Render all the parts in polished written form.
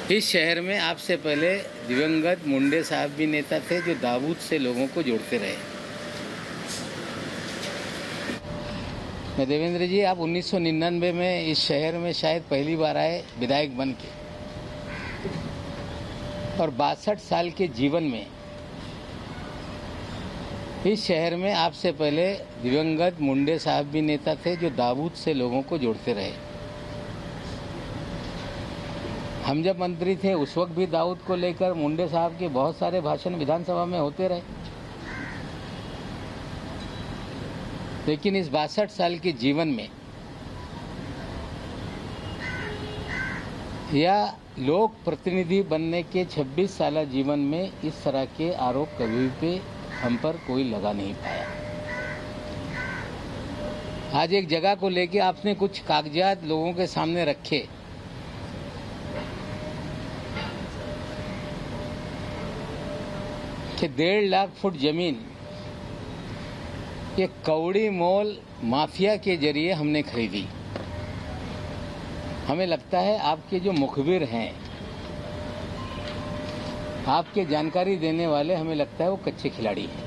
इस शहर में आपसे पहले दिवंगत मुंडे साहब भी नेता थे जो दाऊद से लोगों को जोड़ते रहे। मैं देवेंद्र जी, आप 1999 में इस शहर में शायद पहली बार आए विधायक बन के, और 62 साल के जीवन में इस शहर में आपसे पहले दिवंगत मुंडे साहब भी नेता थे जो दाऊद से लोगों को जोड़ते रहे। हम जब मंत्री थे उस वक्त भी दाऊद को लेकर मुंडे साहब के बहुत सारे भाषण विधानसभा में होते रहे, लेकिन इस 62 साल के जीवन में या लोक प्रतिनिधि बनने के 26 साल जीवन में इस तरह के आरोप कभी भी हम पर कोई लगा नहीं पाया। आज एक जगह को लेके आपने कुछ कागजात लोगों के सामने रखे, कि 1.5 लाख फुट जमीन ये कौड़ी मोल माफिया के जरिए हमने खरीदी। हमें लगता है आपके जो मुखबिर हैं, आपके जानकारी देने वाले, हमें लगता है वो कच्चे खिलाड़ी हैं।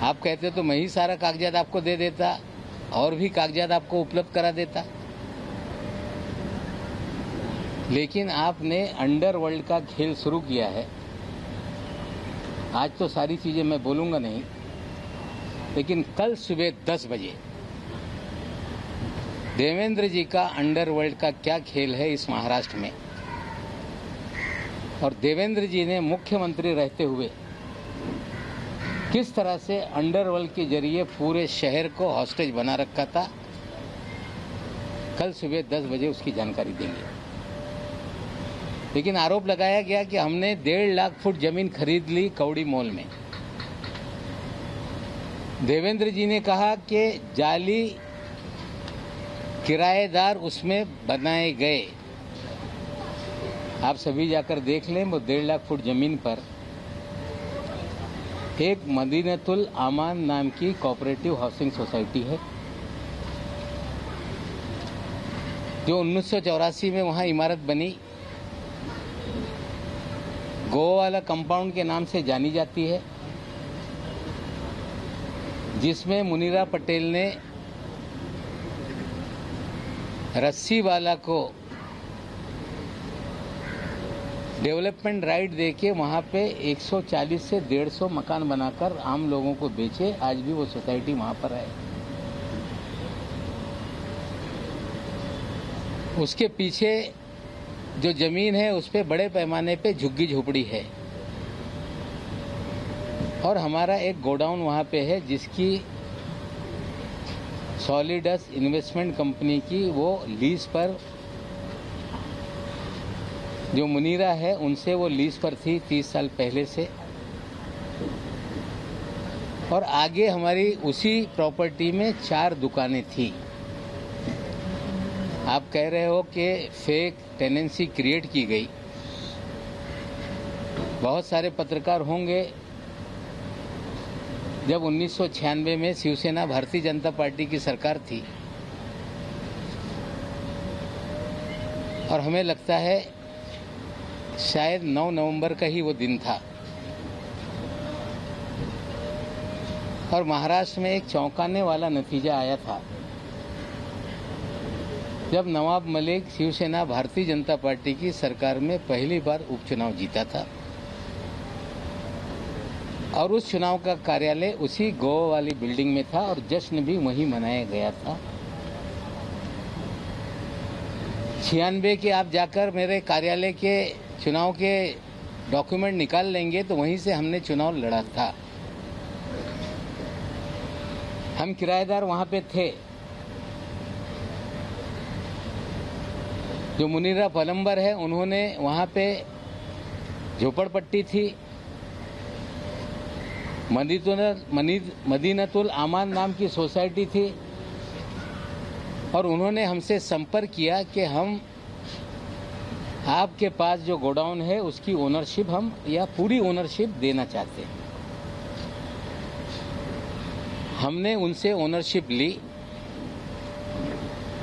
आप कहते तो मैं ही सारा कागजात आपको दे देता और भी कागजात आपको उपलब्ध करा देता, लेकिन आपने अंडरवर्ल्ड का खेल शुरू किया है। आज तो सारी चीजें मैं बोलूंगा नहीं, लेकिन कल सुबह 10 बजे देवेंद्र जी का अंडरवर्ल्ड का क्या खेल है इस महाराष्ट्र में, और देवेंद्र जी ने मुख्यमंत्री रहते हुए किस तरह से अंडरवर्ल्ड के जरिए पूरे शहर को हॉस्टेज बना रखा था, कल सुबह 10 बजे उसकी जानकारी देंगे। लेकिन आरोप लगाया गया कि हमने 1.5 लाख फुट जमीन खरीद ली कौड़ी मोल में। देवेंद्र जी ने कहा कि जाली किराएदार उसमें बनाए गए। आप सभी जाकर देख लें, वो 1.5 लाख फुट जमीन पर एक मदीनतुल आमान नाम की कोऑपरेटिव हाउसिंग सोसाइटी है, जो 1984 में वहां इमारत बनी, गोवा वाला कंपाउंड के नाम से जानी जाती है, जिसमें मुनीरा पटेल ने रस्सी वाला को डेवलपमेंट राइट देके वहां पे 140 से 150 मकान बनाकर आम लोगों को बेचे। आज भी वो सोसाइटी वहां पर है। उसके पीछे जो जमीन है उस पे बड़े पैमाने पे झुग्गी झोपड़ी है, और हमारा एक गोडाउन वहां पे है जिसकी सॉलिडस इन्वेस्टमेंट कंपनी की वो लीज पर, जो मुनीरा है उनसे वो लीज पर थी 30 साल पहले से, और आगे हमारी उसी प्रॉपर्टी में 4 दुकानें थी। आप कह रहे हो कि फेक टेनेंसी क्रिएट की गई। बहुत सारे पत्रकार होंगे, जब 1996 में शिवसेना भारतीय जनता पार्टी की सरकार थी, और हमें लगता है शायद 9 नवंबर का ही वो दिन था, और महाराष्ट्र में एक चौंकाने वाला नतीजा आया था जब नवाब मलिक शिवसेना भारतीय जनता पार्टी की सरकार में पहली बार उपचुनाव जीता था, और उस चुनाव का कार्यालय उसी गोवा वाली बिल्डिंग में था, और जश्न भी वहीं मनाया गया था। 96 के आप जाकर मेरे कार्यालय के चुनाव के डॉक्यूमेंट निकाल लेंगे तो वहीं से हमने चुनाव लड़ा था। हम किराएदार वहां पे थे। जो मुनीरा पलम्बर है उन्होंने वहां पे झोपड़पट्टी थी, मदीनतुल आमान नाम की सोसाइटी थी, और उन्होंने हमसे संपर्क किया कि हम आपके पास जो गोडाउन है उसकी ओनरशिप हम या पूरी ओनरशिप देना चाहते हैं। हमने उनसे ओनरशिप ली,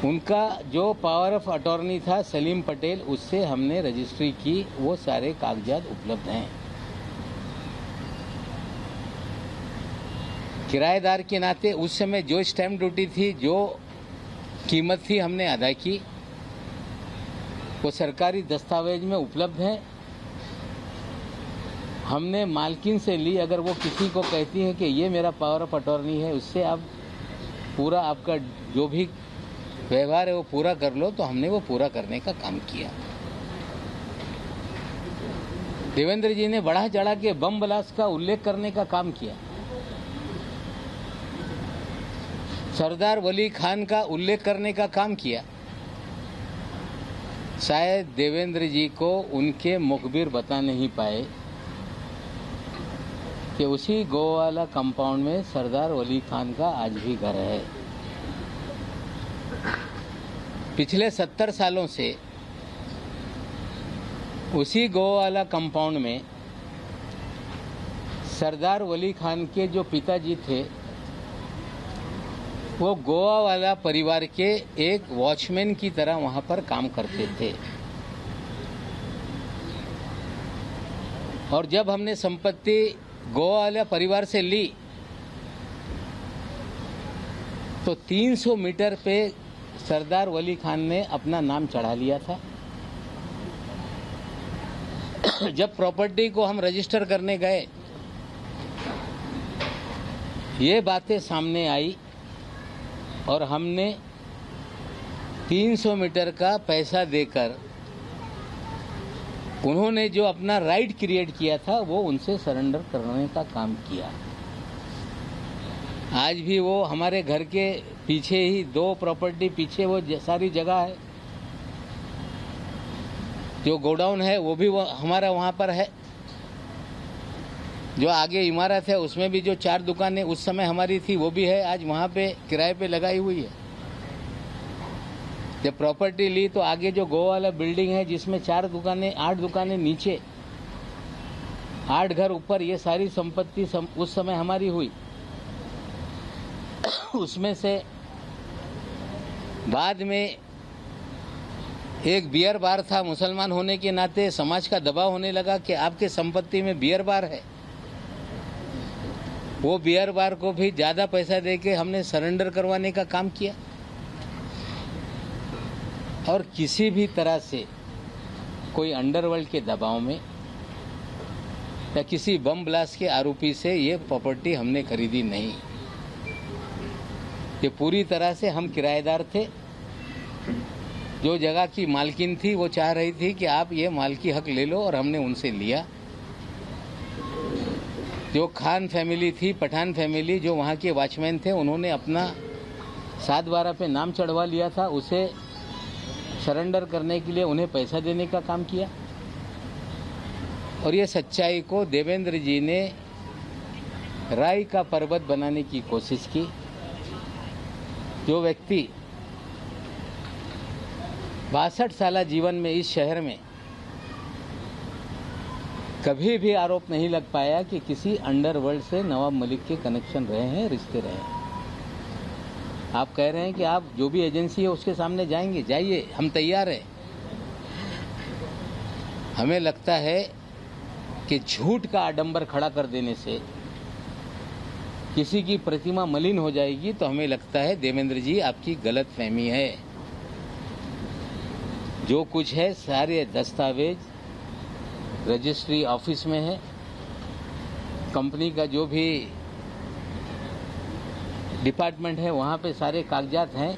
उनका जो पावर ऑफ अटॉर्नी था सलीम पटेल, उससे हमने रजिस्ट्री की, वो सारे कागजात उपलब्ध हैं। किराएदार के नाते उस समय जो स्टैम्प ड्यूटी थी, जो कीमत थी, हमने अदा की, वो सरकारी दस्तावेज में उपलब्ध है। हमने मालकिन से ली, अगर वो किसी को कहती है कि ये मेरा पावर ऑफ अटॉर्नी है, उससे आप पूरा आपका जो भी व्यवहार है वो पूरा कर लो, तो हमने वो पूरा करने का काम किया। देवेंद्र जी ने बढ़ा चढ़ा के बम ब्लास्ट का उल्लेख करने का काम किया, सरदार वली खान का उल्लेख करने का काम किया। शायद देवेंद्र जी को उनके मुखबिर बता नहीं पाए कि उसी गोवाला कंपाउंड में सरदार वली खान का आज भी घर है। पिछले 70 सालों से उसी गोवाला कंपाउंड में सरदार वली खान के जो पिताजी थे, वो गोवा वाला परिवार के एक वॉचमैन की तरह वहां पर काम करते थे। और जब हमने संपत्ति गोवा वाला परिवार से ली, तो 300 मीटर पे सरदार वली खान ने अपना नाम चढ़ा लिया था। जब प्रॉपर्टी को हम रजिस्टर करने गए, ये बातें सामने आई और हमने 300 मीटर का पैसा देकर उन्होंने जो अपना राइट क्रिएट किया था, वो उनसे सरेंडर करने का काम किया। आज भी वो हमारे घर के पीछे ही, 2 प्रॉपर्टी पीछे वो सारी जगह है, जो गोडाउन है वो भी वो हमारा वहाँ पर है। जो आगे इमारत है उसमें भी जो 4 दुकानें उस समय हमारी थी, वो भी है, आज वहाँ पे किराए पे लगाई हुई है। जब प्रॉपर्टी ली तो आगे जो गोवा वाला बिल्डिंग है, जिसमें 4 दुकानें, 8 दुकानें नीचे, 8 घर ऊपर, ये सारी संपत्ति उस समय हमारी हुई। उसमें से बाद में एक बियर बार था। मुसलमान होने के नाते समाज का दबाव होने लगा कि आपके संपत्ति में बियर बार है। वो बियर बार को भी ज़्यादा पैसा देके हमने सरेंडर करवाने का काम किया। और किसी भी तरह से कोई अंडरवर्ल्ड के दबाव में या किसी बम ब्लास्ट के आरोपी से ये प्रॉपर्टी हमने खरीदी नहीं। ये पूरी तरह से हम किराएदार थे। जो जगह की मालकिन थी, वो चाह रही थी कि आप ये मालकी हक ले लो, और हमने उनसे लिया। जो खान फैमिली थी, पठान फैमिली, जो वहाँ के वॉचमैन थे, उन्होंने अपना 7/12 पे नाम चढ़वा लिया था। उसे सरेंडर करने के लिए उन्हें पैसा देने का काम किया। और ये सच्चाई को देवेंद्र जी ने राई का पर्वत बनाने की कोशिश की। जो व्यक्ति 62 साल जीवन में इस शहर में कभी भी आरोप नहीं लग पाया कि किसी अंडरवर्ल्ड से नवाब मलिक के कनेक्शन रहे हैं, रिश्ते रहे हैं। आप कह रहे हैं कि आप जो भी एजेंसी है उसके सामने जाएंगे, जाइए, हम तैयार हैं। हमें लगता है कि झूठ का आडंबर खड़ा कर देने से किसी की प्रतिमा मलिन हो जाएगी, तो हमें लगता है देवेंद्र जी आपकी गलत फहमी है। जो कुछ है सारे दस्तावेज रजिस्ट्री ऑफिस में है। कंपनी का जो भी डिपार्टमेंट है वहाँ पे सारे कागजात हैं।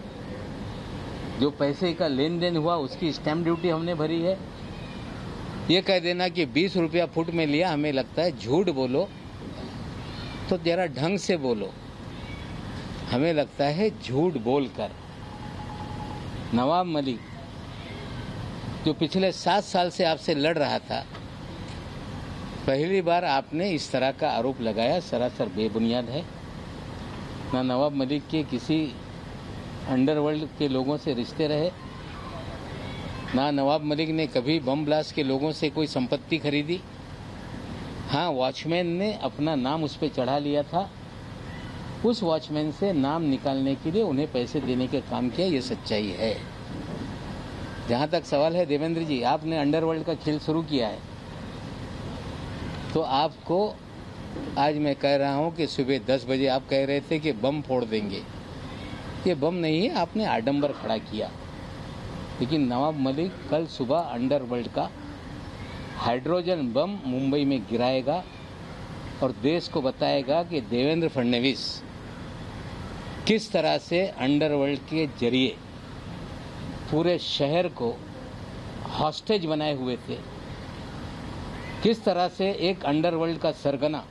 जो पैसे का लेन देन हुआ उसकी स्टैम्प ड्यूटी हमने भरी है। ये कह देना कि 20 रुपया फुट में लिया, हमें लगता है झूठ बोलो तो जरा ढंग से बोलो। हमें लगता है झूठ बोलकर नवाब मलिक, जो पिछले 7 साल से आपसे लड़ रहा था, पहली बार आपने इस तरह का आरोप लगाया, सरासर बेबुनियाद है। ना नवाब मलिक के किसी अंडरवर्ल्ड के लोगों से रिश्ते रहे, ना नवाब मलिक ने कभी बम ब्लास्ट के लोगों से कोई संपत्ति खरीदी। हाँ, वॉचमैन ने अपना नाम उस पर चढ़ा लिया था उस वॉचमैन से नाम निकालने के लिए उन्हें पैसे देने के काम किया, ये सच्चाई है। जहाँ तक सवाल है देवेंद्र जी, आपने अंडरवर्ल्ड का खेल शुरू किया है, तो आपको आज मैं कह रहा हूँ कि सुबह 10 बजे आप कह रहे थे कि बम फोड़ देंगे। ये बम नहीं है, आपने आडंबर खड़ा किया। लेकिन नवाब मलिक कल सुबह अंडरवर्ल्ड का हाइड्रोजन बम मुंबई में गिराएगा और देश को बताएगा कि देवेंद्र फडणवीस किस तरह से अंडरवर्ल्ड के जरिए पूरे शहर को हॉस्टेज बनाए हुए थे, किस तरह से एक अंडरवर्ल्ड का सरगना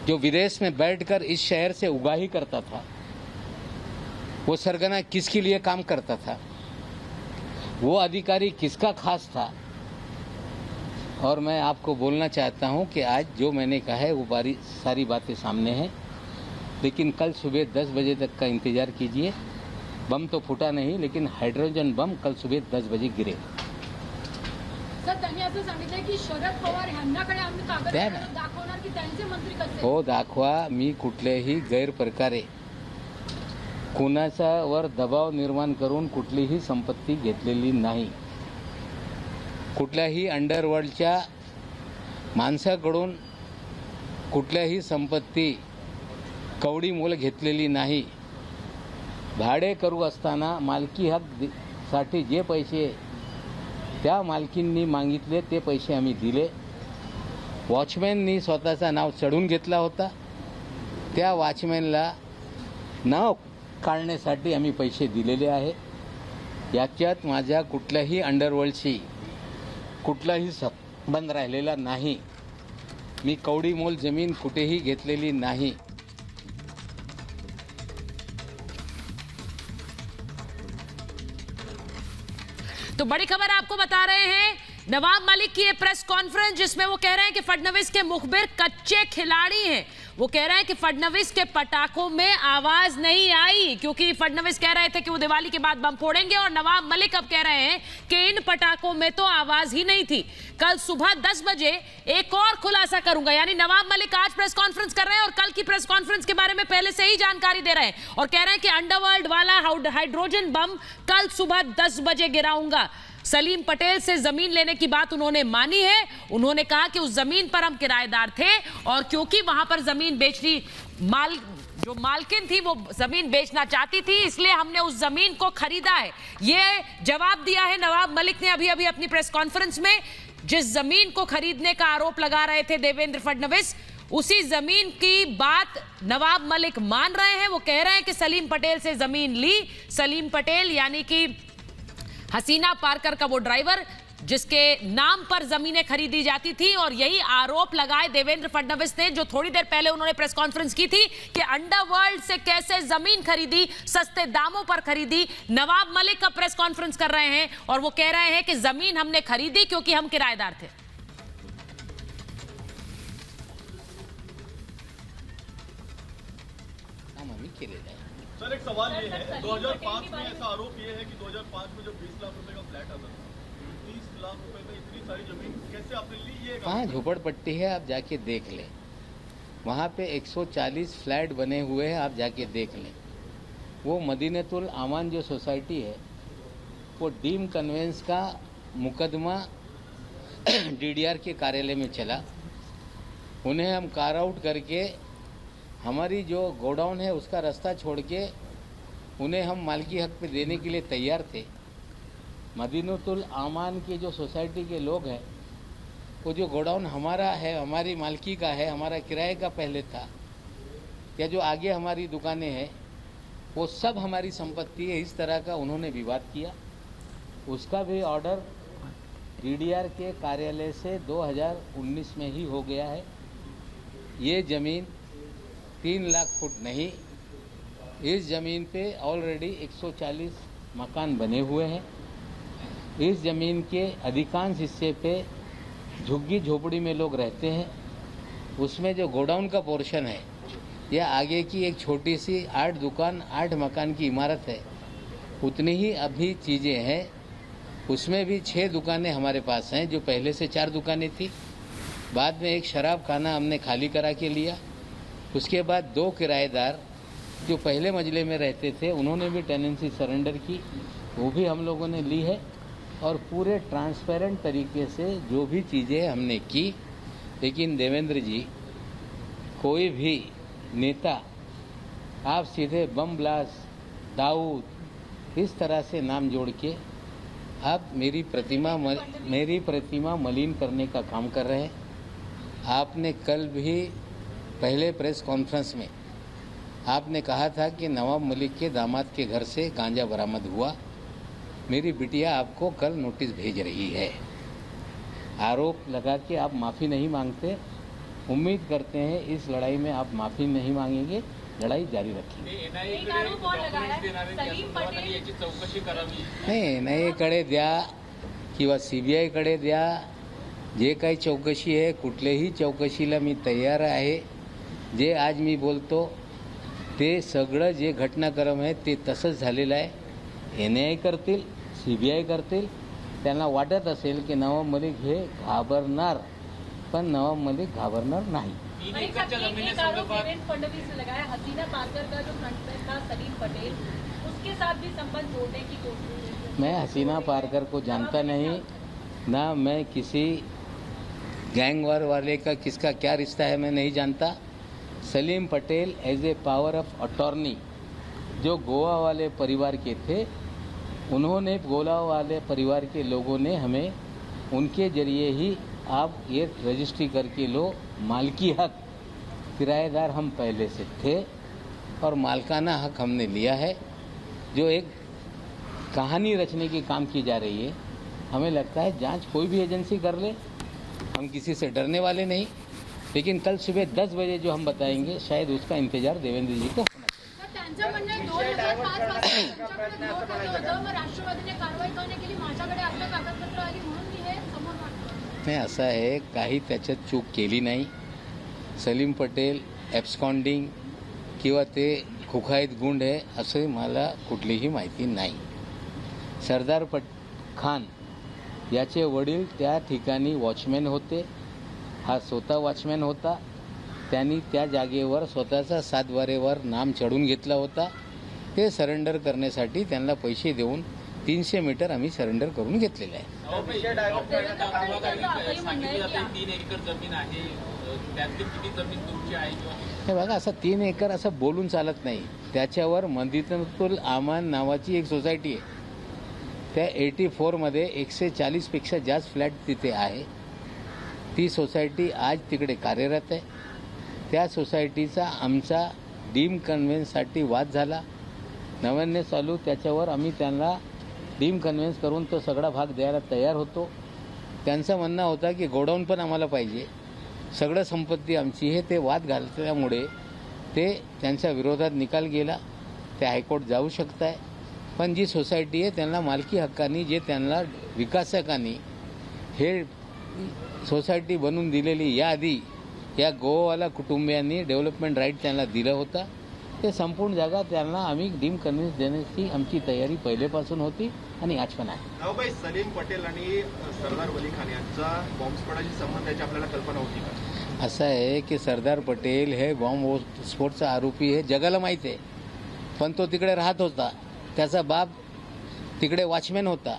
जो विदेश में बैठकर इस शहर से उगाही करता था, वो सरगना किसके लिए काम करता था, वो अधिकारी किसका खास था। और मैं आपको बोलना चाहता हूं कि आज जो मैंने कहा है वो सारी बातें सामने हैं, लेकिन कल सुबह 10 बजे तक का इंतजार कीजिए। बम तो फूटा नहीं, लेकिन हाइड्रोजन बम कल सुबह 10 बजे गिरेगा। सर, त्यांनी असं सांगितलं की शरद पवार यांच्याकडे आम्ही कागदपत्र दाखवणार की त्यांचे मंत्री कसे हो दाखवा। मी कुठल्याही गैरप्रकारे कुणाच्यावर दबाव निर्माण करून कुठलीही संपत्ती घेतलेली नाही, कुठल्याही अंडरवर्ल्डच्या माणसाकडून कुठल्याही संपत्ती कवडी मोल घेतलेली नाही। भाडे करू असताना मालकी हक साठी जे पैसे त्या मालकींनी मागितले ते पैसे आम्ही दिले। वॉचमॅननी स्वतःचं नाव चढून घेतला होता, त्या वॉचमॅनला नाव काढण्यासाठी आम्ही पैसे दिलेले आहे। याच्यात माझ्या कुठल्याही अंडरवर्ल्डशी कुठलाही संबंध राहिलेला नाही। मी कवडी मोल जमीन कुठेही घेतलेली नाही। तो बड़ी खबर आपको बता रहे हैं, नवाब मलिक की ये प्रेस कॉन्फ्रेंस जिसमें वो कह रहे हैं कि फडणवीस के मुखबिर कच्चे खिलाड़ी हैं। वो कह रहे हैं कि फडणवीस के पटाखों में आवाज नहीं आई, क्योंकि फडणवीस कह रहे थे कि वो दिवाली के बाद बम फोड़ेंगे, और नवाब मलिक अब कह रहे हैं कि इन पटाखों में तो आवाज ही नहीं थी। कल सुबह 10 बजे एक और खुलासा करूंगा, यानी नवाब मलिक आज प्रेस कॉन्फ्रेंस कर रहे हैं और कल की प्रेस कॉन्फ्रेंस के बारे में पहले से ही जानकारी दे रहे हैं और कह रहे हैं कि अंडरवर्ल्ड वाला हाइड्रोजन बम कल सुबह 10 बजे गिराऊंगा। सलीम पटेल से जमीन लेने की बात उन्होंने मानी है। उन्होंने कहा कि उस जमीन पर हम किराएदार थे और क्योंकि वहां पर जमीन बेचनी जो मालकिन थी वो जमीन बेचना चाहती थी, इसलिए हमने उस जमीन को खरीदा है। ये जवाब दिया है नवाब मलिक ने अभी अभी अपनी प्रेस कॉन्फ्रेंस में। जिस जमीन को खरीदने का आरोप लगा रहे थे देवेंद्र फडणवीस, उसी जमीन की बात नवाब मलिक मान रहे हैं। वो कह रहे हैं कि सलीम पटेल से जमीन ली। सलीम पटेल यानी कि हसीना पारकर का वो ड्राइवर जिसके नाम पर जमीनें खरीदी जाती थी, और यही आरोप लगाए देवेंद्र फडणवीस ने, जो थोड़ी देर पहले उन्होंने प्रेस कॉन्फ्रेंस की थी कि अंडरवर्ल्ड से कैसे जमीन खरीदी, सस्ते दामों पर खरीदी। नवाब मलिक का प्रेस कॉन्फ्रेंस कर रहे हैं और वो कह रहे हैं कि जमीन हमने खरीदी क्योंकि हम किराएदार थे। सर, एक सवाल ये है, 2005 में ऐसा आरोप ये है कि 2005 में जो 20 लाख रुपए का फ्लैट आता था, 30 लाख रुपए में इतनी सारी जमीन कैसे आपने ली? ये कहाँ झोपड़पट्टी है, आप जाके देख लें। वहाँ पे 140 फ्लैट बने हुए हैं, आप जाके देख लें। वो मदीनतुल आमान जो सोसाइटी है, वो डीम कन्वेंस का मुकदमा डीडीआर के कार्यालय में चला। उन्हें हम कार आउट करके हमारी जो गोडाउन है उसका रास्ता छोड़ के उन्हें हम मालकी हक पे देने के लिए तैयार थे। मदीनतुल आमान की जो सोसाइटी के लोग हैं, वो जो गोडाउन हमारा है, हमारी मालकी का है, हमारा किराए का पहले था, या जो आगे हमारी दुकानें हैं, वो सब हमारी संपत्ति है। इस तरह का उन्होंने विवाद किया। उसका भी ऑर्डर डीडीआर के कार्यालय से 2019 में ही हो गया है। ये ज़मीन 3 लाख फुट नहीं, इस ज़मीन पे ऑलरेडी 140 मकान बने हुए हैं। इस ज़मीन के अधिकांश हिस्से पे झुग्गी झोपड़ी में लोग रहते हैं। उसमें जो गोडाउन का पोर्शन है, या आगे की एक छोटी सी 8 दुकान 8 मकान की इमारत है, उतनी ही अभी चीज़ें हैं। उसमें भी 6 दुकानें हमारे पास हैं, जो पहले से 4 दुकानें थी। बाद में एक शराब खाना हमने खाली करा के लिया। उसके बाद 2 किराएदार जो पहले मजले में रहते थे उन्होंने भी टेनेंसी सरेंडर की, वो भी हम लोगों ने ली है। और पूरे ट्रांसपेरेंट तरीके से जो भी चीज़ें हमने की। लेकिन देवेंद्र जी, कोई भी नेता आप सीधे बम ब्लास्ट, दाऊद इस तरह से नाम जोड़ के आप मेरी प्रतिमा मलिन करने का काम कर रहे हैं। आपने कल भी पहले प्रेस कॉन्फ्रेंस में आपने कहा था कि नवाब मलिक के दामाद के घर से गांजा बरामद हुआ। मेरी बिटिया आपको कल नोटिस भेज रही है। आरोप लगा के आप माफ़ी नहीं मांगते। उम्मीद करते हैं इस लड़ाई में आप माफ़ी नहीं मांगेंगे, लढाई जारी रखेंगे। एक आरोप और लगाया, सलीम पटेल याची चौकशी करावी। नाही NIAकडे द्या किंवा CBIकडे द्या, जे काही चौकशी आहे कुठल्याही चौकशीला मी तयार आहे। जे आज मी बोलतो ते सगळं जे घटनाक्रम आहे ते तसंच झालेलं आहे। NIA करतील, CBI करतील। त्यांना वाटत असेल की नवाब मलिक हे घाबरणार, पण नवाब मलिक घाबरणार नाही। एक आरोप देवेंद्र फडणवीस ने लगाया, हसीना पारकर का जो फ्रंटमैन था सलीम पटेल, उसके साथ भी संबंध जोड़ने की कोशिश। मैं हसीना पारकर को जानता नहीं, ना मैं किसी गैंगवार वाले का किसका क्या रिश्ता है मैं नहीं जानता। Salim Patel as a power of attorney जो गोवा वाले परिवार के थे, उन्होंने गोवा वाले परिवार के लोगों ने हमें उनके जरिए ही आप ये रजिस्ट्री करके लो। मालकी हक किराएदार हम पहले से थे और मालकाना हक हमने लिया है। जो एक कहानी रचने की काम की जा रही है, हमें लगता है जांच कोई भी एजेंसी कर ले, हम किसी से डरने वाले नहीं। लेकिन कल सुबह 10 बजे जो हम बताएंगे शायद उसका इंतजार देवेंद्र जी को होना चाहिए। त्यांचं म्हणणं आहे 2005 पासून तुमच्याकडे नोट आलं होतं, मग राष्ट्रवादीने कारवाई करणे केली, माझ्याकडे आपलं कागदपत्र आली म्हणून मी हे समोर मांडलं। नाही, असं आहे, काही त्याच्यात चूक केली नाही। सलीम पटेल ॲब्स्कॉन्डिंग किंवा ते खुखाईत गुंड आहे असं मला कुठलीही माहिती नाही। सरदार खान याचे वडील त्या ठिकाणी वॉचमॅन होते, हा स्वतः वॉचमॅन होता। त्यांनी त्या जागेवर स्वतःचा 7 बारेवर नाम चढून घेतला होता। ते सरेंडर करण्यासाठी त्यांना पैसे देऊन 300 मीटर आम्ही सरेंडर करून घेतलेले आहे। 3 एकर जमीन आहे, त्यातली किती जमीन तुमची आहे? हे बघा, असं 3 एकर असं बोलून चालत नाही। त्याच्यावर मदितुल आमान नावाची एक सोसायटी आहे, त्या 84 मध्ये 140 पेक्षा जास्त फ्लॅट तिथे आहे। ती सोसायटी आज तिकडे कार्यरत आहे। त्या सोसायटीचा आमचा डीम कन्व्हेन्ससाठी वाद झाला। नव्याने चालू त्याच्यावर आम्ही त्यांना डीम कन्व्हेन्स करून तो सगळा भाग द्यायला तयार होतो। त्यांचं म्हणणं होता की गोडाऊन पण आम्हाला पाहिजे, सगळं संपत्ती आमची आहे। ते वाद घालल्यामुळे ते त्यांच्या विरोधात निकाल गेला। ते हायकोर्ट जाऊ शकत आहे, पण जी सोसायटी आहे त्यांना मालकी हक्कानी जे त्यांना विकासकांनी हे सोसायटी बनवून दिलेली याआधी या गोवावाला कुटुंबियांनी डेव्हलपमेंट राईट त्यांना दिलं होता। ते संपूर्ण जागा त्यांना आम्ही डीम कन्व्हेन्स देण्याची आमची तयारी पहिलेपासून होती आणि आज पण आहे। नावबाई, सलीम पटेल आणि सरदार वली खान यांचा बॉम्बस्फोटाची संबंधाची आपल्याला कल्पना होती का? असं आहे की सरदार पटेल हे बॉम्बस्फोटचा आरोपी आहे, जगाला माहीत आहे। पण तो तिकडे राहत होता, त्याचा बाप तिकडे वॉचमॅन होता।